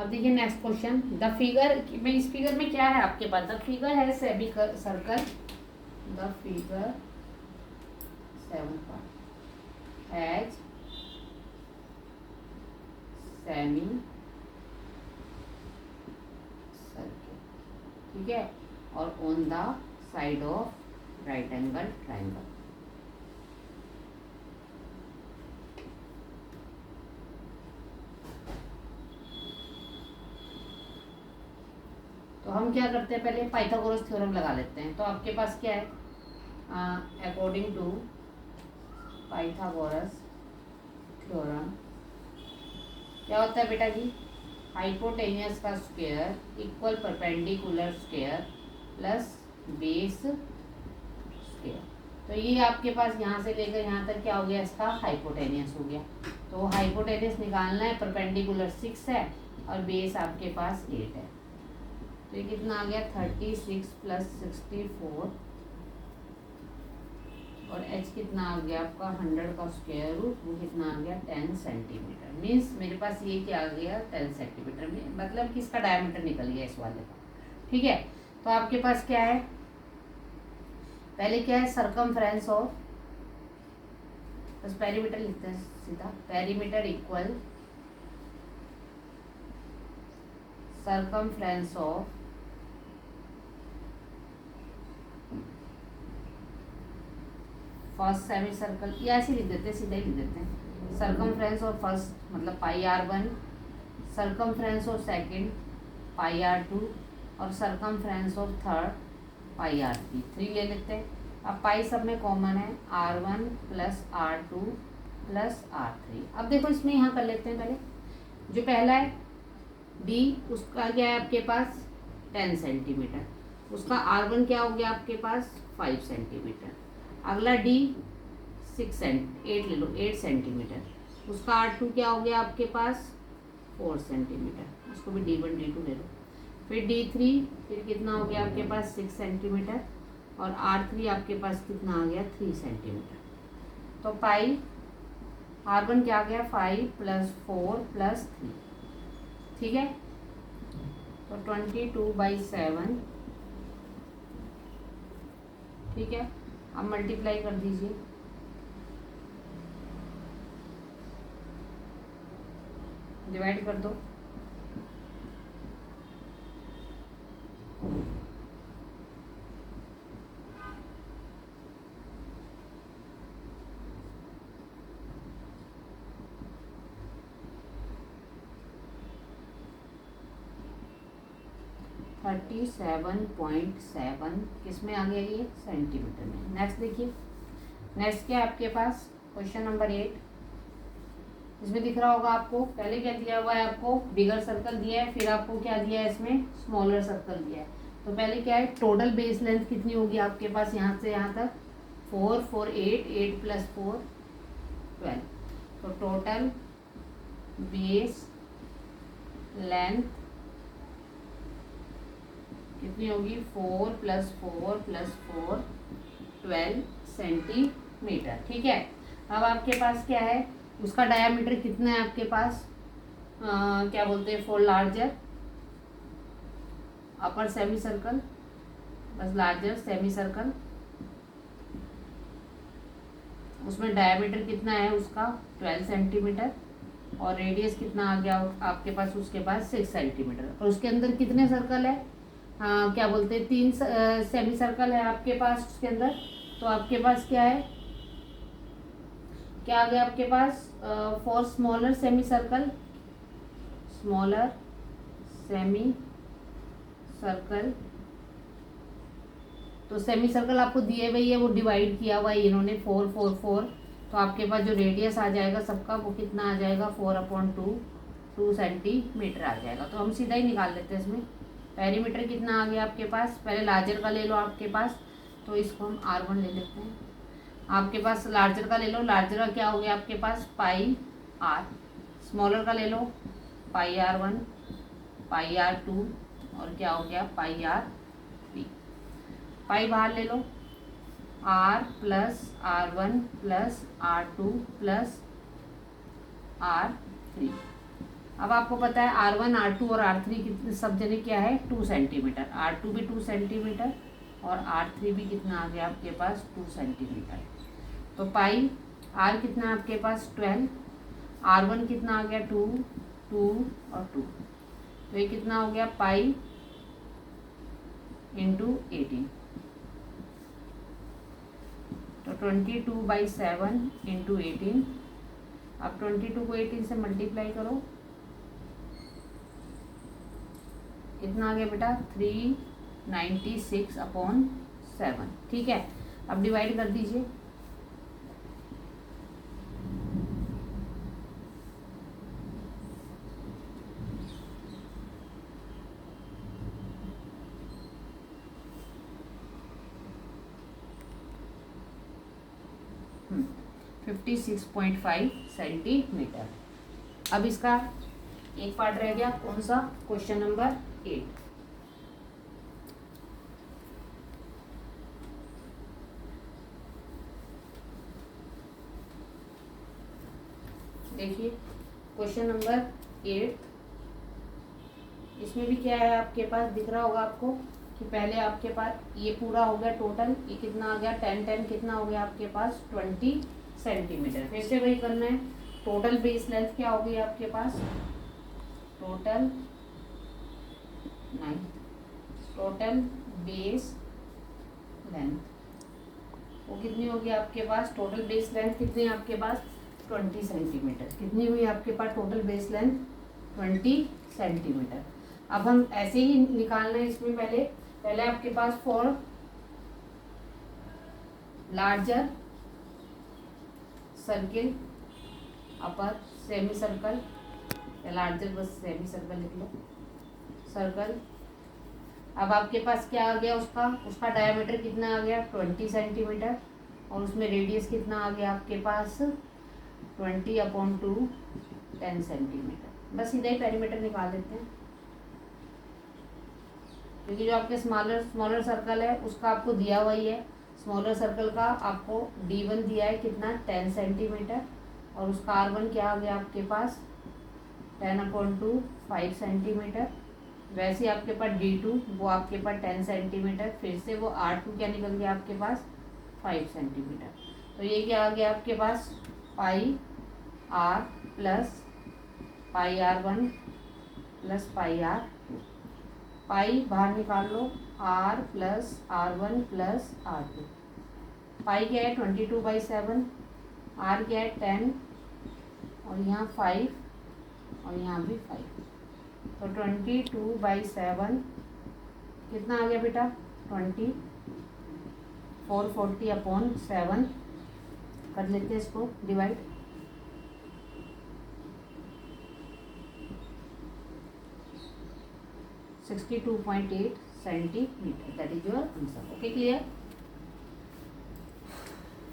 अब देखिए next question, the figure में, इस फिगर में क्या है आपके पास, द फिगर है semi circle, the figure 7 part has semi circle, ठीक है, और on the side of right angle triangle. तो हम क्या करते हैं, पहले पाइथागोरस थ्योरम लगा लेते हैं। तो आपके पास क्या है, अकॉर्डिंग टू पाइथागोरस थ्योरम क्या होता है बेटा जी, हाइपोटेनियस का square equal perpendicular square plus base square. तो ये आपके पास यहाँ से लेकर यहाँ तक क्या हो गया, इसका हाइपोटेनियस हो गया। तो हाइपोटेनियस निकालना है, परपेंडिकुलर 6 है और बेस आपके पास 8 है। तो ये कितना आ गया, 36 प्लस 64 और h कितना आ गया आपका 100 का स्क्वायर रूट, वो कितना आ गया 10 सेंटीमीटर। मीन्स मेरे पास ये क्या आ गया 10 सेंटीमीटर में, मतलब कि इसका डायमीटर निकल गया इस वाले का, ठीक है। तो आपके पास क्या है, पहले क्या है सरकमफ्रेंस ऑफ, बस पेरीमीटर लिखते हैं सीधा, perimeter equal circumference of first semi circle, या ऐसे लिख देते हैं, सीधा ही लिख देते हैं, सरकमफ्रेंस ऑफ फर्स्ट मतलब पाई r1, circumference of second pi r2 और circumference of third pi r3, 3 ले लेते हैं। अब पाई सब में कॉमन है, r1 plus r2 plus r3। अब देखो इसमें यहाँ कर लेते हैं, पहले जो पहला है d, उसका क्या है आपके पास 10 सेंटीमीटर, उसका r1 क्या हो गया आपके पास 5 सेंटीमीटर, अगला d 8 ले लो 8 सेंटीमीटर, उसका r2 क्या हो गया आपके पास 4 सेंटीमीटर, उसको भी d1 d2 ले लो, फिर d3 फिर कितना हो गया आपके पास 6 सेंटीमीटर और r3 आपके पास कितना आ गया 3 सेंटीमीटर। तो पाई r1 क्या आ गया 5 प्लस 4 प्लस 3, ठीक है। तो 22/7, ठीक है। अब मल्टीप्लाई कर दीजिए, डिवाइड कर दो, थर्टी 37.7 किस में आ गया ये सेंटीमीटर में। नेक्स्ट देखिए, नेक्स्ट क्या है आपके पास क्वेश्चन नंबर 8, इसमें दिख रहा होगा आपको, पहले क्या दिया हुआ है आपको बिगर सर्कल दिया है, फिर आपको क्या दिया है इसमें स्मॉलर सर्कल दिया है। तो पहले क्या है, टोटल बेस लेंथ कितनी होगी आपके पास यहाँ से यहाँ तक 4 4 8 प्लस 4 12, तो टोटल बेस लेंथ कितनी होगी 4 प्लस 4 प्लस 4 12 सेंटीमीटर, ठीक है। अब आपके पास क्या है, उसका डायामीटर कितना है आपके पास, क्या बोलते हैं for larger upper semi circle, बस लार्जर सेमी सर्कल, उसमें डायामीटर कितना है उसका 12 सेंटीमीटर और रेडियस कितना आ गया आपके पास उसके पास 6 सेंटीमीटर, और उसके अंदर कितने सर्कल है, क्या बोलते हैं 3 सेमी सर्कल है आपके पास उसके अंदर। तो आपके पास क्या है, क्या आ गया आपके पास for smaller semi circle, smaller semi circle, तो सेमी सर्कल आपको दिए हुए है, वो डिवाइड किया हुआ है इन्होंने 4 4 4, तो आपके पास जो रेडियस आ जाएगा सबका वो कितना आ जाएगा 4/2 2 सेंटीमीटर आ जाएगा। तो हम सीधा ही निकाल लेते हैं इसमें, पेरीमीटर कितना आ गया आपके पास, पहले लार्जर का ले लो आपके पास, तो इसको हम r1 ले लेते हैं, आपके पास लार्जर का ले लो, लार्जर का क्या हो गया आपके पास पाई r, स्मॉलर का ले लो पाई r1 पाई r2 और क्या हो गया पाई r3, पाई बाहर ले लो r plus r1 plus r2 plus r3। अब आपको पता है R1 R2 और R3 कितने सब जने क्या है 2 सेंटीमीटर, R2 भी 2 सेंटीमीटर और R3 भी कितना आ गया आपके पास 2 सेंटीमीटर। तो पाई R कितना आपके पास 12, R1 कितना आ गया 2 2 और 2, तो ये कितना हो गया पाई इंटू 18, तो 22/7 इंटू 18। अब 22 को 18 से मल्टीप्लाई करो, कितना आ गया बेटा 396/7। ठीक है, अब डिवाइड कर दीजिए। हम्म 56.5 सेंटीमीटर। अब इसका एक पार्ट रह गया, कौन सा, क्वेश्चन नंबर 8। देखिए क्वेश्चन नंबर 8, इसमें भी क्या है आपके पास दिख रहा होगा आपको कि पहले आपके पास ये पूरा हो गया टोटल, ये कितना आ गया 10 10 कितना हो गया आपके पास 20 सेंटीमीटर। फिर से वही करना है, टोटल बेस लेंथ क्या हो गई आपके पास, टोटल बेस लेंथ वो कितनी होगी आपके पास, टोटल बेस लेंथ कितनी है आपके पास 20 सेंटीमीटर। कितनी हुई आपके पास टोटल बेस लेंथ 20 सेंटीमीटर। अब हम ऐसे ही निकालना है इसमें, पहले आपके पास for larger circle upper semi circle, या लार्जर बस सेमी सर्कल लिख लो, सर्कल। अब आपके पास क्या आ गया, उसका डायमीटर कितना आ गया 20 सेंटीमीटर, और उसमें रेडियस कितना आ गया आपके पास 20/2 10 सेंटीमीटर। बस सीधा ही पेरीमीटर निकाल देते हैं, क्योंकि जो आपके स्मॉलर सर्कल है उसका आपको दिया हुआ ही है। स्मॉलर सर्कल का आपको D1 दिया है कितना 10 सेंटीमीटर, और उसका R1 क्या आ गया आपके पास 10/2 5 सेंटीमीटर। वैसे आपके पास D2 वो आपके पास 10 सेंटीमीटर, फिर से वो R2 क्या निकल गया आपके पास 5 सेंटीमीटर। तो ये क्या आ गया आपके पास पाई R plus pi R1 plus pi R2। पाई बाहर निकाल लो, R plus R1 plus R2। पाई क्या है 22/7, R क्या है 10 और यहाँ 5 और यहाँ भी 5, तो 22/7 कितना आ गया बेटा 20 440/7। कर लेते हैं इसको divide, 62.8 centimetre, that is your answer. Okay clear.